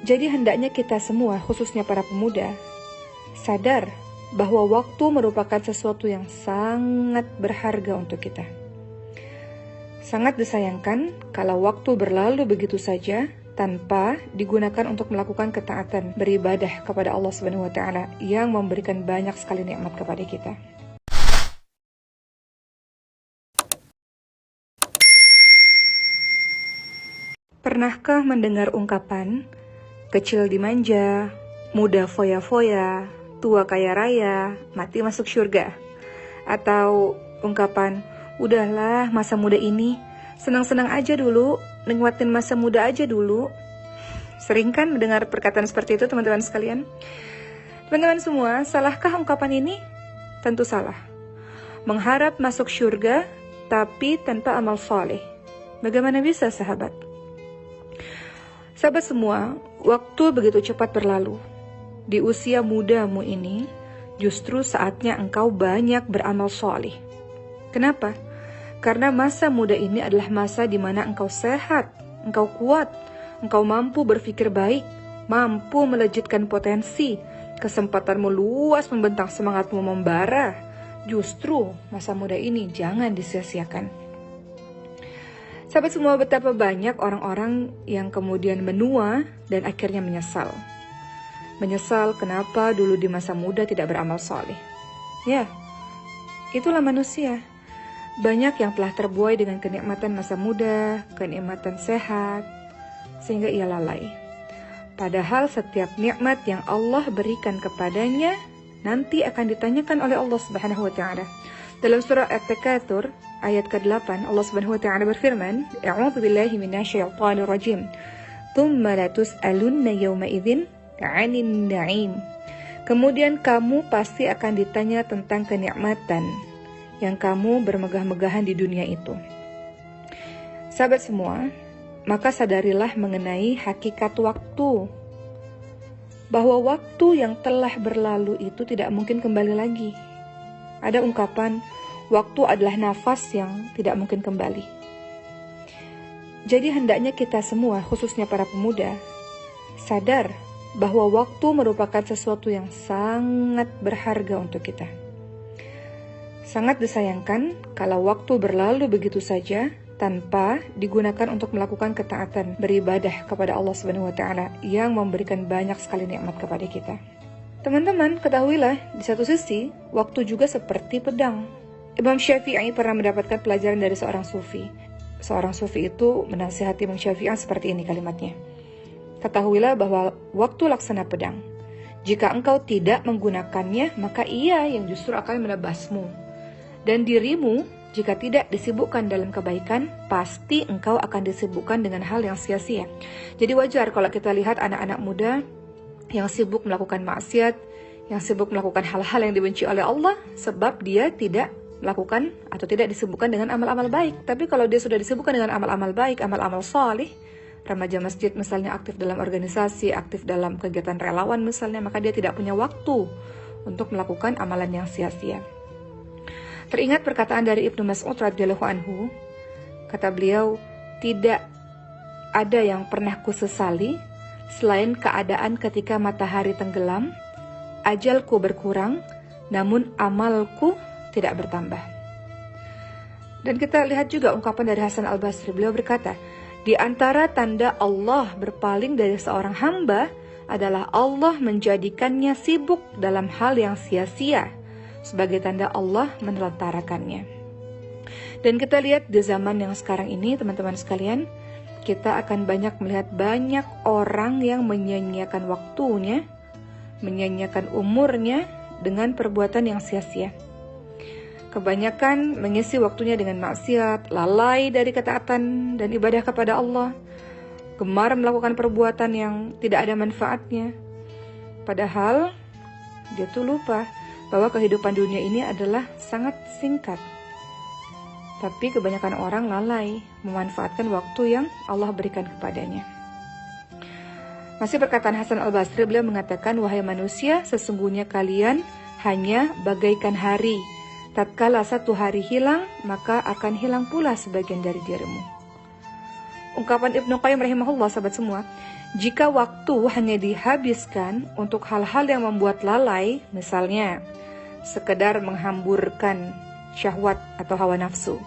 Jadi hendaknya kita semua, khususnya para pemuda, sadar bahwa waktu merupakan sesuatu yang sangat berharga untuk kita. Sangat disayangkan kalau waktu berlalu begitu saja tanpa digunakan untuk melakukan ketaatan, beribadah kepada Allah Subhanahu wa taala yang memberikan banyak sekali nikmat kepada kita. Pernahkah mendengar ungkapan kecil dimanja, muda foya-foya, tua kaya raya, mati masuk surga? Atau ungkapan, udahlah masa muda ini, senang-senang aja dulu, nikmatin masa muda aja dulu. Sering kan mendengar perkataan seperti itu teman-teman sekalian? Teman-teman semua, salahkah ungkapan ini? Tentu salah. Mengharap masuk surga, tapi tanpa amal saleh. Bagaimana bisa sahabat? Sahabat semua, waktu begitu cepat berlalu. Di usia mudamu ini, justru saatnya engkau banyak beramal saleh. Kenapa? Karena masa muda ini adalah masa di mana engkau sehat, engkau kuat, engkau mampu berpikir baik, mampu melejitkan potensi, kesempatanmu luas membentang, semangatmu membara. Justru masa muda ini jangan disia-siakan. Sahabat semua, betapa banyak orang-orang yang kemudian menua dan akhirnya menyesal. Menyesal kenapa dulu di masa muda tidak beramal saleh. Ya, itulah manusia. Banyak yang telah terbuai dengan kenikmatan masa muda, kenikmatan sehat, sehingga ia lalai. Padahal setiap nikmat yang Allah berikan kepadanya nanti akan ditanyakan oleh Allah Subhanahu wa taala. Dalam surah At-Takatsur ayat ke-8 Allah Subhanahu wa taala berfirman, "A'udzu billahi minasyaitonir rajim. Tsumma la tus'alunna yawma idzin 'anil na'im." Kemudian kamu pasti akan ditanya tentang kenikmatan yang kamu bermegah-megahan di dunia itu. Sahabat semua, maka sadarilah mengenai hakikat waktu. Bahwa waktu yang telah berlalu itu tidak mungkin kembali lagi. Ada ungkapan, waktu adalah nafas yang tidak mungkin kembali. Jadi hendaknya kita semua, khususnya para pemuda, sadar bahwa waktu merupakan sesuatu yang sangat berharga untuk kita. Sangat disayangkan kalau waktu berlalu begitu saja tanpa digunakan untuk melakukan ketaatan, beribadah kepada Allah Subhanahu wa taala yang memberikan banyak sekali nikmat kepada kita. Teman-teman, ketahuilah, di satu sisi, waktu juga seperti pedang. Imam Syafi'i pernah mendapatkan pelajaran dari seorang sufi. Seorang sufi itu menasihati Imam Syafi'i seperti ini kalimatnya. Ketahuilah bahwa waktu laksana pedang. Jika engkau tidak menggunakannya, maka ia yang justru akan menebasmu. Dan dirimu, jika tidak disibukkan dalam kebaikan, pasti engkau akan disibukkan dengan hal yang sia-sia. Jadi wajar kalau kita lihat anak-anak muda yang sibuk melakukan maksiat, yang sibuk melakukan hal-hal yang dibenci oleh Allah, sebab dia tidak melakukan atau tidak disibukkan dengan amal-amal baik. Tapi kalau dia sudah disibukkan dengan amal-amal baik, amal-amal salih, remaja masjid misalnya aktif dalam organisasi, aktif dalam kegiatan relawan misalnya, maka dia tidak punya waktu untuk melakukan amalan yang sia-sia. Teringat perkataan dari Ibnu Mas'ud radhiyallahu anhu, kata beliau, tidak ada yang pernah kusesali selain keadaan ketika matahari tenggelam, ajalku berkurang, namun amalku tidak bertambah. Dan kita lihat juga ungkapan dari Hasan Al-Basri. Beliau berkata, di antara tanda Allah berpaling dari seorang hamba adalah Allah menjadikannya sibuk dalam hal yang sia-sia, sebagai tanda Allah menelentarakannya. Dan kita lihat di zaman yang sekarang ini, teman-teman sekalian, kita akan banyak melihat banyak orang yang menyia-nyiakan waktunya, menyia-nyiakan umurnya dengan perbuatan yang sia-sia. Kebanyakan mengisi waktunya dengan maksiat, lalai dari ketaatan dan ibadah kepada Allah, gemar melakukan perbuatan yang tidak ada manfaatnya. Padahal dia tuh lupa bahwa kehidupan dunia ini adalah sangat singkat. Tapi kebanyakan orang lalai memanfaatkan waktu yang Allah berikan kepadanya. Masih perkataan Hasan Al-Basri, beliau mengatakan, wahai manusia, sesungguhnya kalian hanya bagaikan hari. Tatkala satu hari hilang, maka akan hilang pula sebagian dari dirimu. Ungkapan Ibnu Qayyim rahimahullah, sahabat semua, Jika waktu hanya dihabiskan untuk hal-hal yang membuat lalai, misalnya sekedar menghamburkan syahwat atau hawa nafsu,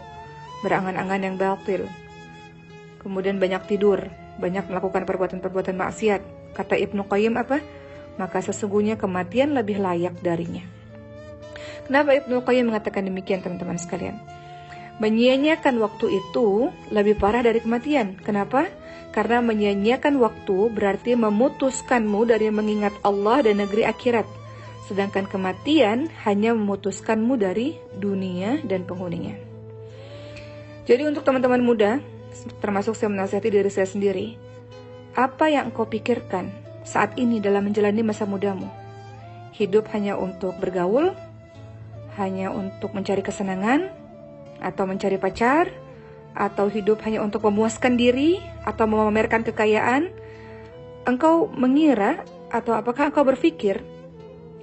berangan-angan yang batil, kemudian banyak tidur, banyak melakukan perbuatan-perbuatan maksiat, kata Ibnu Qayyim apa? Maka sesungguhnya kematian lebih layak darinya. Kenapa Ibnu Qayyim mengatakan demikian, teman-teman sekalian? Menyia-nyiakan waktu itu lebih parah dari kematian. Kenapa? Karena menyia-nyiakan waktu berarti memutuskanmu dari mengingat Allah dan negeri akhirat. Sedangkan kematian hanya memutuskanmu dari dunia dan penghuninya. Jadi untuk teman-teman muda, termasuk saya menasihati diri saya sendiri, apa yang engkau pikirkan saat ini dalam menjalani masa mudamu? Hidup hanya untuk bergaul? Hanya untuk mencari kesenangan? Atau mencari pacar? Atau hidup hanya untuk memuaskan diri? Atau memamerkan kekayaan? Engkau mengira atau apakah engkau berpikir?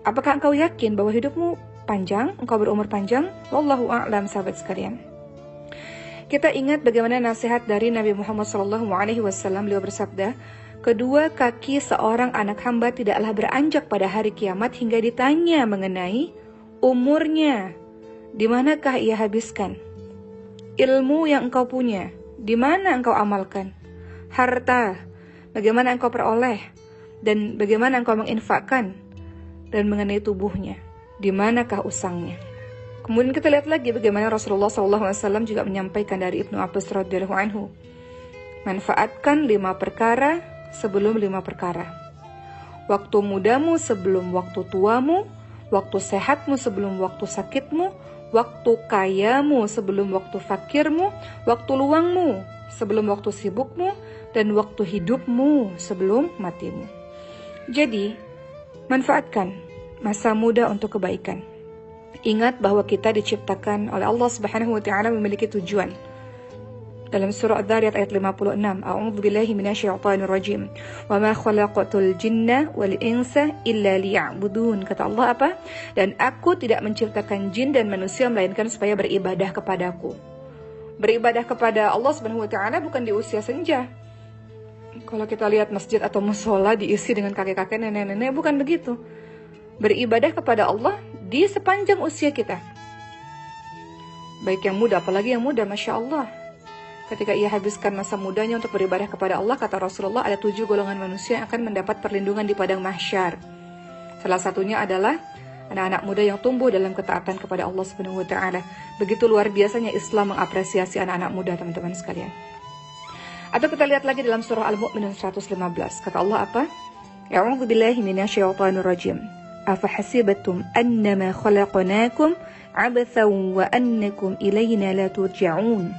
Apakah engkau yakin bahwa hidupmu panjang? Engkau berumur panjang? Wallahu a'lam, sahabat sekalian. Kita ingat bagaimana nasihat dari Nabi Muhammad SAW. Beliau bersabda, kedua kaki seorang anak hamba tidaklah beranjak pada hari kiamat hingga ditanya mengenai umurnya, di manakah ia habiskan? Ilmu yang engkau punya, di mana engkau amalkan? Harta, bagaimana engkau peroleh? Dan bagaimana engkau menginfakkan? Dan mengenai tubuhnya, di manakah usangnya? Kemudian kita lihat lagi bagaimana Rasulullah SAW juga menyampaikan dari Ibnu Abbas radhiyallahu anhu, manfaatkan 5 perkara sebelum 5 perkara. Waktu mudamu sebelum waktu tuamu, waktu sehatmu sebelum waktu sakitmu, waktu kayamu sebelum waktu fakirmu, waktu luangmu sebelum waktu sibukmu, dan waktu hidupmu sebelum matimu. Jadi, manfaatkan masa muda untuk kebaikan. Ingat bahwa kita diciptakan oleh Allah Subhanahu wa taala memiliki tujuan. Dalam surah Adz-Dzariyat ayat 56, A'udzubillahi minasyaitonirrajim. Wa ma khalaqatul jinna wal insa illa liya'budun. Kata Allah apa? Dan aku tidak menciptakan jin dan manusia melainkan supaya beribadah kepadaku. Beribadah kepada Allah Subhanahu wa taala bukan di usia senja. Kalau kita lihat masjid atau musola diisi dengan kakek-kakek, nenek-nenek, bukan begitu. Beribadah kepada Allah di sepanjang usia kita. Baik yang muda, apalagi yang muda, Masya Allah. Ketika ia habiskan masa mudanya untuk beribadah kepada Allah, kata Rasulullah, ada 7 golongan manusia yang akan mendapat perlindungan di padang mahsyar. Salah satunya adalah anak-anak muda yang tumbuh dalam ketaatan kepada Allah Subhanahu wa taala. Begitu luar biasanya Islam mengapresiasi anak-anak muda, teman-teman sekalian. Atau kita lihat lagi dalam surah Al-Mu'minun 115. Kata Allah apa? A'udzu billahi minasyaitonir rajim. Afahasibatum annama khalaqnakum 'abathan wa annakum ilaina la turja'un.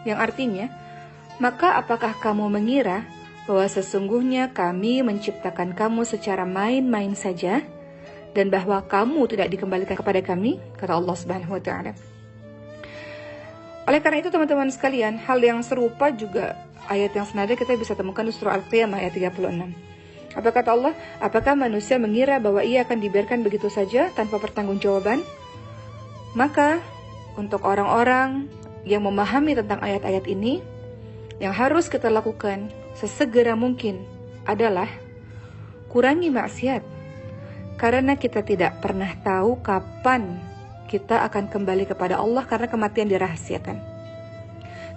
Yang artinya, maka apakah kamu mengira bahwa sesungguhnya kami menciptakan kamu secara main-main saja dan bahwa kamu tidak dikembalikan kepada kami? Kata Allah Subhanahu wa taala. Oleh karena itu teman-teman sekalian, hal yang serupa juga ayat yang senada kita bisa temukan di surah Al-Qiyamah ayat 36. Apa kata Allah? Apakah manusia mengira bahwa ia akan dibiarkan begitu saja tanpa pertanggungjawaban? Maka untuk orang-orang yang memahami tentang ayat-ayat ini, yang harus kita lakukan sesegera mungkin adalah kurangi maksiat. Karena kita tidak pernah tahu kapan kita akan kembali kepada Allah karena kematian dirahasiakan.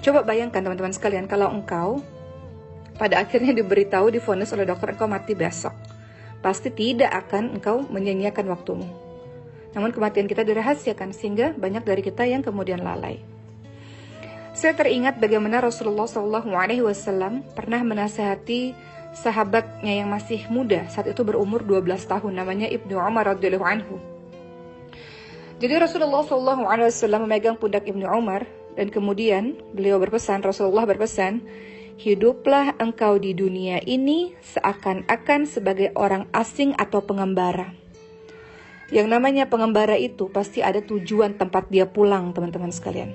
Coba bayangkan teman-teman sekalian, kalau engkau pada akhirnya diberitahu, divonis oleh dokter engkau mati besok, pasti tidak akan engkau menyia-nyiakan waktumu. Namun kematian kita dirahasiakan sehingga banyak dari kita yang kemudian lalai. Saya teringat bagaimana Rasulullah SAW pernah menasihati sahabatnya yang masih muda, saat itu berumur 12 tahun, namanya Ibnu Umar radhiyallahu anhu. Jadi Rasulullah SAW memegang pundak Ibnu Umar dan kemudian beliau berpesan, Rasulullah berpesan, hiduplah engkau di dunia ini seakan-akan sebagai orang asing atau pengembara. Yang namanya pengembara itu pasti ada tujuan tempat dia pulang, teman-teman sekalian.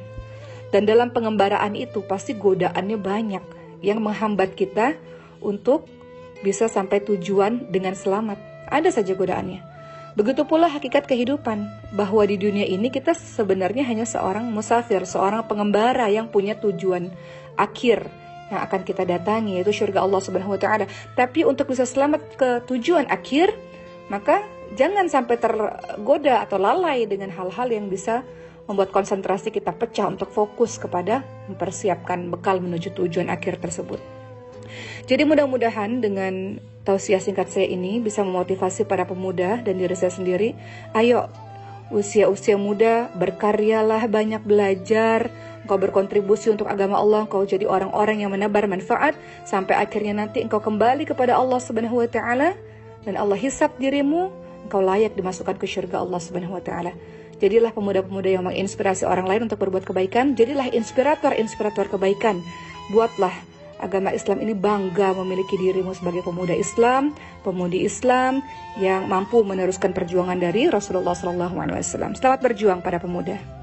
Dan dalam pengembaraan itu pasti godaannya banyak yang menghambat kita untuk bisa sampai tujuan dengan selamat. Ada saja godaannya. Begitu pula hakikat kehidupan, bahwa di dunia ini kita sebenarnya hanya seorang musafir, seorang pengembara yang punya tujuan akhir, yang akan kita datangi, yaitu surga Allah Subhanahu wa taala. Tapi untuk bisa selamat ke tujuan akhir, maka jangan sampai tergoda atau lalai dengan hal-hal yang bisa membuat konsentrasi kita pecah untuk fokus kepada mempersiapkan bekal menuju tujuan akhir tersebut. Jadi mudah-mudahan dengan tausiah singkat saya ini bisa memotivasi para pemuda dan diri saya sendiri. Ayo, usia-usia muda, berkaryalah, banyak belajar, engkau berkontribusi untuk agama Allah, engkau jadi orang-orang yang menebar manfaat, sampai akhirnya nanti engkau kembali kepada Allah Subhanahu wa taala, dan Allah hisab dirimu, engkau layak dimasukkan ke surga Allah Subhanahu wa taala. Jadilah pemuda-pemuda yang menginspirasi orang lain untuk berbuat kebaikan, jadilah inspirator-inspirator kebaikan. Buatlah agama Islam ini bangga memiliki dirimu sebagai pemuda Islam, pemudi Islam yang mampu meneruskan perjuangan dari Rasulullah SAW. Selamat berjuang para pemuda.